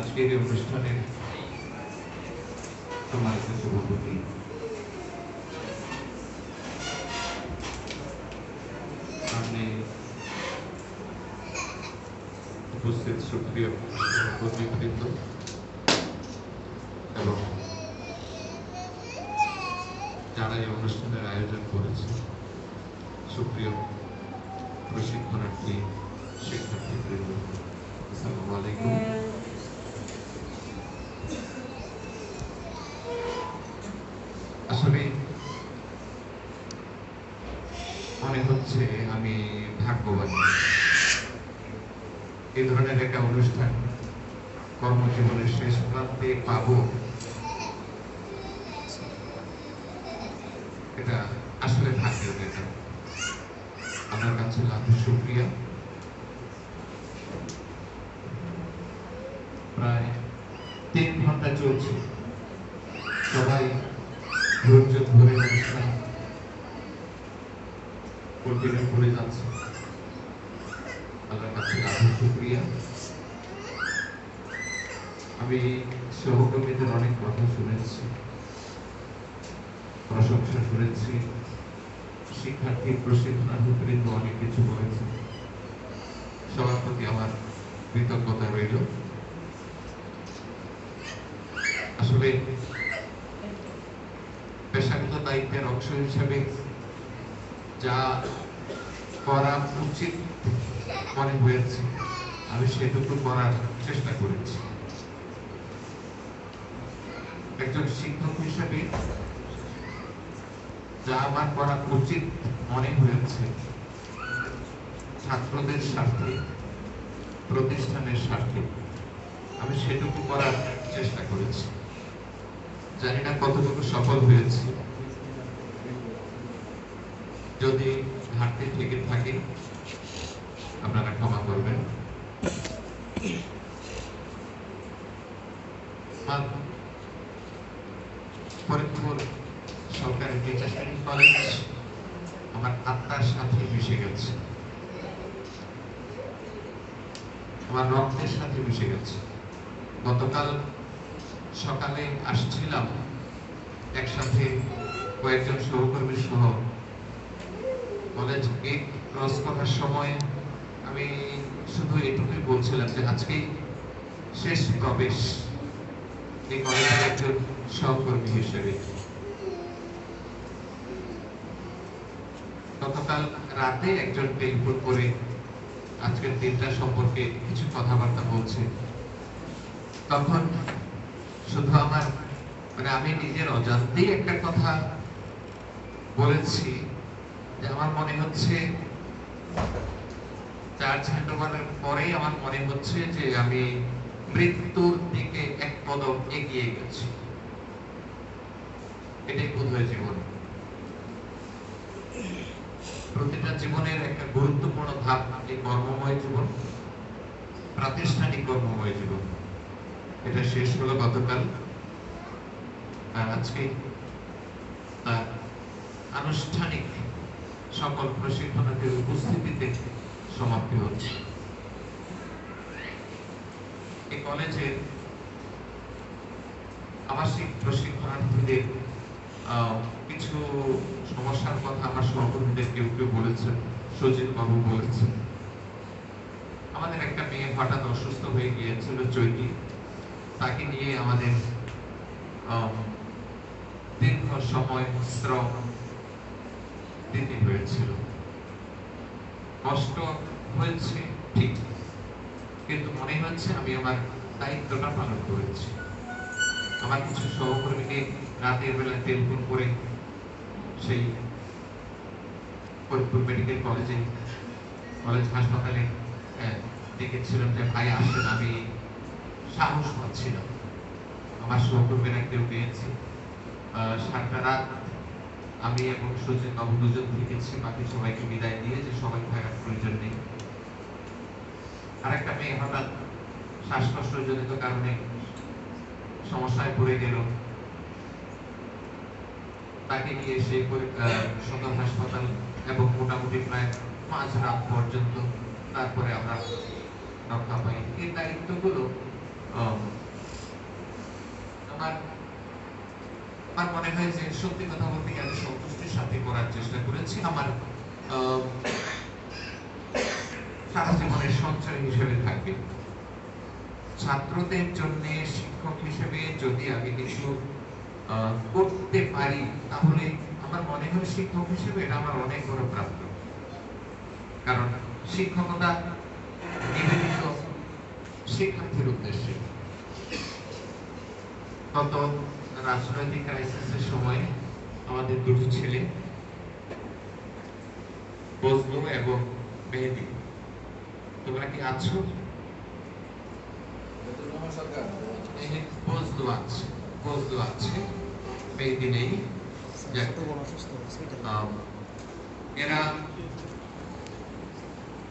আজকের এই অনুষ্ঠানের সম্মানিত সভাপতি, সামনে উপস্থিত সুপ্রিয় কর্মীবৃন্দ এবং যারা এই অনুষ্ঠানের আয়োজন করেছে, সুপ্রিয় প্রশিক্ষণার্থী শিক্ষার্থীবৃন্দ, আসসালামু আলাইকুম। আসলে মনে হচ্ছে আমি ভাগ্যবান, এই ধরনের একটা অনুষ্ঠান কর্মজীবনের শেষ প্রান্তে পাবো, এটা আসলে ভাগ্যের ব্যাপার। আপনার কাছে লাখ শুকরিয়া। প্রায় 3 ঘন্টা চলছে, সবাই ধৈর্য ধরে অনুষ্ঠান কন্টিনিউ করে যাচ্ছে। আল্লাহর কাছে লাখ শুকরিয়া। আমি সহকর্মীদের অনেক কথা শুনেছি, প্রশংসা শুনেছি, শিক্ষার্থী প্রশিক্ষণার্থীবৃন্দ অনেক কিছু বলেছে। সবার প্রতি আমার কৃতজ্ঞতা রইল। আসলে পেশাগত দায়িত্বের অংশ হিসেবে যা করা উচিত মনে হয়েছে আমি সেটুকু করার চেষ্টা করেছি। একজন শিক্ষক হিসেবে যা আমার করা উচিত মনে হয়েছে ছাত্রদের স্বার্থে, প্রতিষ্ঠানের স্বার্থে, আমি সেটুকু করার চেষ্টা করেছি। জানি না কতটুকু সফল হয়েছি। যদি ঘাটতি থেকে থাকে আপনারা ক্ষমা করবেন। ফরিদপুর সরকারি টিচার্স ট্রেনিং কলেজ আমার আত্মার সাথে মিশে গেছে, আমার রক্তের সাথে মিশে গেছে। গতকাল সকালে আসছিলাম একসাথে কয়েকজন সহকর্মী সহ, কলেজ গেট ক্রস করার সময় আমি শুধু এটুকুই বলছিলাম যে আজকেই শেষ প্রবেশ এই কলেজের একজন সহকর্মী হিসেবে। গতকাল রাতে একজন টেলিফোন করে আজকের দিনটা সম্পর্কে কিছু কথাবার্তা বলছে। তখন শুধু আমার আমি নিজের অজান্তেই একটা কথা বলেছি যে আমার মনে হচ্ছে চার্জ হ্যান্ডওভারের পরেই আমার মনে হচ্ছে যে আমি মৃত্যুর দিকে এক কদম এগিয়ে গেছি। এটাই বোধহয় জীবন। প্রতিটা জীবনের একটা গুরুত্বপূর্ণ ধাপ এই কর্মময় জীবন, প্রাতিষ্ঠানিক কর্মময় জীবন। এটা শেষ হলো গতকাল, আর আজকে তার আনুষ্ঠানিক সকল প্রশিক্ষণার্থীর উপস্থিতিতে সমাপ্তি হচ্ছে। এই কলেজে আবাসিক প্রশিক্ষণার্থীদের কিছু সমস্যার কথা আমার সহকর্মীদের কেউ কেউ বলেছেন, সজিত বাবু বলেছেন। আমাদের একটা মেয়ে হঠাৎ অসুস্থ হয়ে গিয়েছিল, চৈতি। তাকে নিয়ে আমাদের দীর্ঘ সময় শ্রম দিতে হয়েছিল। কষ্ট হয়েছে ঠিক, কিন্তু মনে হচ্ছে আমি আমার দায়িত্বটা পালন করেছি। আমার কিছু সহকর্মীকে রাতের বেলা টেলিফোন করে সেই ফরিদপুর মেডিকেল কলেজ হাসপাতালে ডেকেছিলাম যে ভাই আসেন, আমি সাহস পাচ্ছি না। আমার সহকর্মীরা কেউ পেয়েছি। সারাটা রাত আমি এবং সচিন বাবু দুজন থেকেছি, বাকি সবাইকে বিদায় দিয়ে যে সবাই থাকার প্রয়োজন নেই। আরেকটা মেয়ে হঠাৎ শ্বাসকষ্ট জনিত কারণে সমস্যায় পড়ে গেল, তাকে নিয়ে সেই সদর হাসপাতাল এবং মোটামুটি প্রায় 5 রাত পর্যন্ত, তারপরে আমরা রক্ষা পাই। এই দায়িত্বগুলো আম, আমার আমার মনে হয় যে সত্যি কথা বলতে গিয়ে আমি সন্তুষ্টির সাথে করার চেষ্টা করেছি। আমার আম, সারা জীবনের সঞ্চয় হিসেবে থাকবে। ছাত্রদের জন্য শিক্ষক হিসেবে যদি আমি কিছু করতে পারি, তাহলে আমার মনে হয় শিক্ষক হিসেবে এটা আমার অনেক বড় প্রাপ্য। কারণ শিক্ষকতা নিবেদিত শিক্ষার্থীর উদ্দেশ্যে। গত রাজনৈতিক ক্রাইসিসের সময় আমাদের দুটো ছেলে, বজলু এবং মেহেদি, তোমরা কি আছো? বজলু আছে, মেহেদি নেই। এরা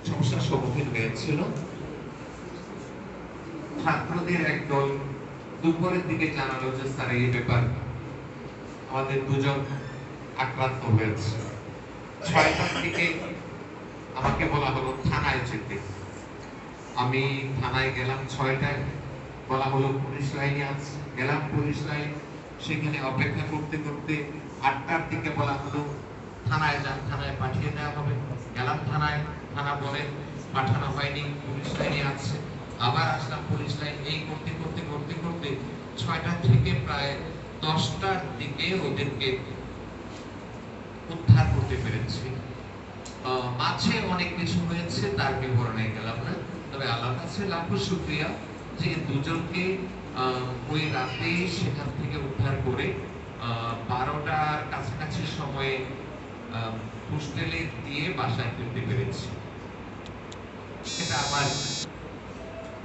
সমস্যার সম্মুখীন হয়েছিল। ছাত্রদের একদল দুপুরের দিকে জানালো যে স্যার এই ব্যাপার আমাদের দুজন আক্রান্ত হয়েছে। 6টার দিকে আমাকে বলা হলো থানায় যেতে। আমি থানায় গেলাম 6টায়, বলা হলো পুলিশ লাইনে আছে। গেলাম পুলিশ লাইন, সেখানে অপেক্ষা করতে করতে 8টার দিকে বলা হলো থানায় যান, থানায় পাঠিয়ে দেওয়া হবে। গেলাম থানায়, থানা বলে পাঠানো হয়নি, পুলিশ লাইনে আছে। আবার আসলাম পুলিশ লাইন, এই করতে করতে করতে করতে 6টা থেকে প্রায় 10টার দিকে ওদেরকে উদ্ধার করতে পেরেছি। মাঝে অনেক কিছু হয়েছে, তার বিবরণে গেলাম না। তবে আল্লাহর কাছে লাখো শুকরিয়া যে দুজনকে ওই রাতে সেখান থেকে উদ্ধার করে 12টার কাছাকাছি সময়ে হোস্টেলে দিয়ে বাসায় ফিরতে পেরেছি। এটা আমার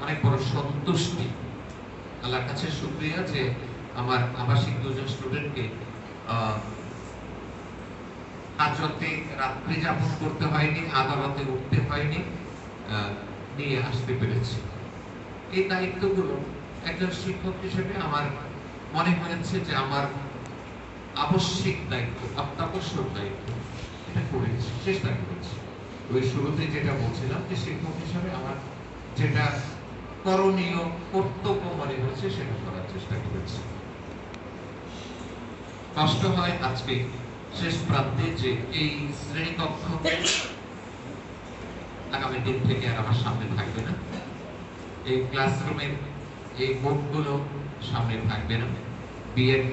অনেক বড় সন্তুষ্টি। আল্লাহর কাছে শুকরিয়া যে আমার আবাসিক দুজন স্টুডেন্টকে হাজতে রাত্রি যাপন করতে হয়নি, আদালতে উঠতে হয়নি, নিয়ে আসতে পেরেছি। এই দায়িত্বগুলো একজন শিক্ষক হিসেবে আমার মনে হয়েছে যে আমার আবশ্যিক দায়িত্ব, অত্যাবশ্যক দায়িত্ব, এটা করেছি, চেষ্টা করেছি। ওই শুরুতে যেটা বলছিলাম যে শিক্ষক হিসেবে আমার যেটা করণীয় কর্তব্য মনে হচ্ছে সেটা করার চেষ্টা করেছি। কষ্ট হয় আজকে শেষ প্রান্তে যে এই শ্রেণীকক্ষ আগামী দিন থেকে আর আমার সামনে থাকবে না, এই ক্লাসরুমের এই বোর্ডগুলো সামনে থাকবে না, বিএড,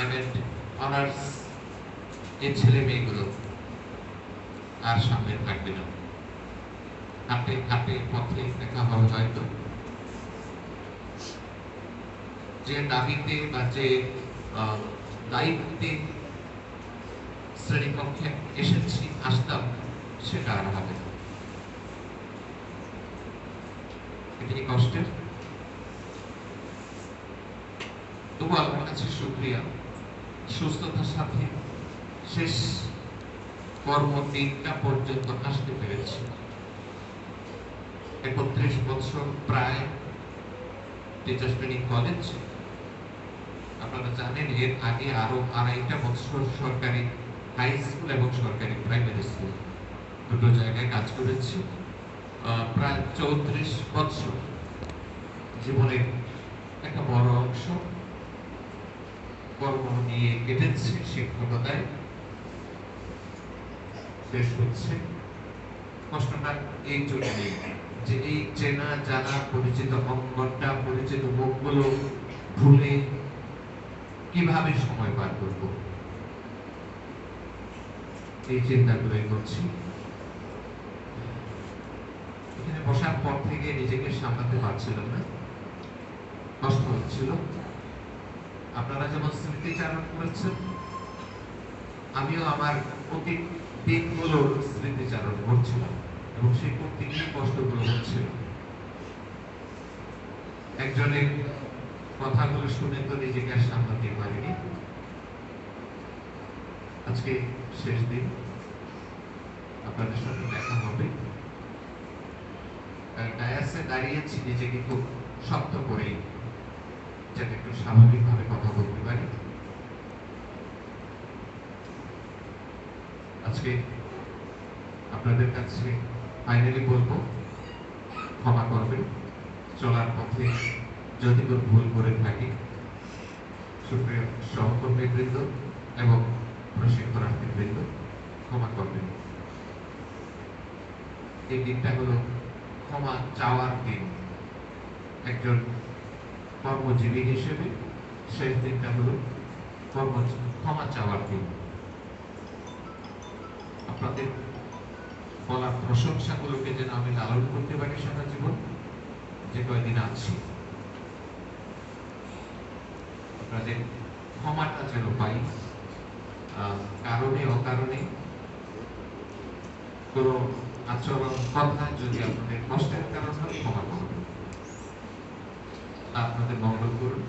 এমএড, অনার্স এই ছেলে মেয়েগুলো আর সামনে থাকবে না। হাতে হাতে পথে দেখা হবে হয়তো। যে দাবিতে বা যে দায়িত্বে শ্রেণীকক্ষে এসেছি, আসতাম, সেটা আর হবে না। এটি কষ্টের, তবু আল্লাহর কাছে শুকরিয়া, সুস্থতার সাথে শেষ কর্মদিনটা পর্যন্ত আসতে পেরেছি। 31 বছর প্রায় টিচার্স ট্রেনিং কলেজ। আপনারা জানেন এর আগে আরো 2.5টা বছর সরকারি হাই স্কুল এবং সরকারি প্রাইমারি স্কুল দুটো জায়গায় কাজ করেছি। প্রায় 34 বছর জীবনের একটা বড় অংশ কর্ম নিয়ে কেটেছে শিক্ষকতায়। শেষ হচ্ছে কষ্টটা এই জন্য যে এই চেনা জানা পরিচিত অঙ্গনটা, পরিচিত মুখগুলো ভুলে কিভাবে সময় পার করব, এই চিন্তাগুলোই করছি। এখানে বসার পর থেকে নিজেকে সামলাতে পারছিলাম না, কষ্ট হচ্ছিল। আপনারা যেমন স্মৃতিচারণ করেছেন, আমিও আমার অতীত দিনগুলোর স্মৃতিচারণ করছিলাম এবং সেই করতে গিয়ে কষ্টগুলো হচ্ছিল। একজনের কথাগুলো শুনে তো নিজেকে আর সামলাতে পারিনি। আজকে শেষ দিন, আপনাদের সাথে দেখা হবে। ডায়াসে দাঁড়িয়েছি নিজেকে খুব শক্ত করে, যাতে একটু স্বাভাবিকভাবে কথা বলতে পারি। আজকে আপনাদের কাছে ফাইনালি বলবো, ক্ষমা করবেন। চলার পথে যদি কোনো ভুল করে থাকি, সুপ্রিয় সহকর্মীবৃন্দ এবং প্রশিক্ষণার্থীবৃন্দ ক্ষমা করবেন। এই দিনটা হলো ক্ষমা চাওয়ার দিন। একজন কর্মজীবী হিসেবে শেষ দিনটা হলো ক্ষমা চাওয়ার দিন। আপনাদের বলা প্রশংসাগুলোকে যেন আমি লালন করতে পারি সারা জীবন, যে কয়দিন আছি। আপনাদের ক্ষমাটা যেন পাই, কারণে অকারণে কোন আচরণ কথা যদি আপনাদের কষ্টের কারণ হয় ক্ষমা করবেন। আপনাদের মঙ্গল করুন।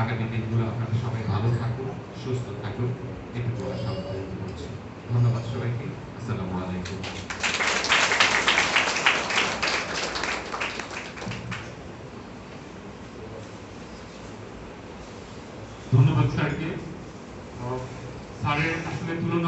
আগামী দিনগুলো আপনারা সবাই ভালো থাকুন, সুস্থ থাকুন, এটুকু আশা করছি। ধন্যবাদ সবাইকে। আসসালামু আলাইকুম। ধন্যবাদ স্যারকে। স্যারের আসলে তুলনা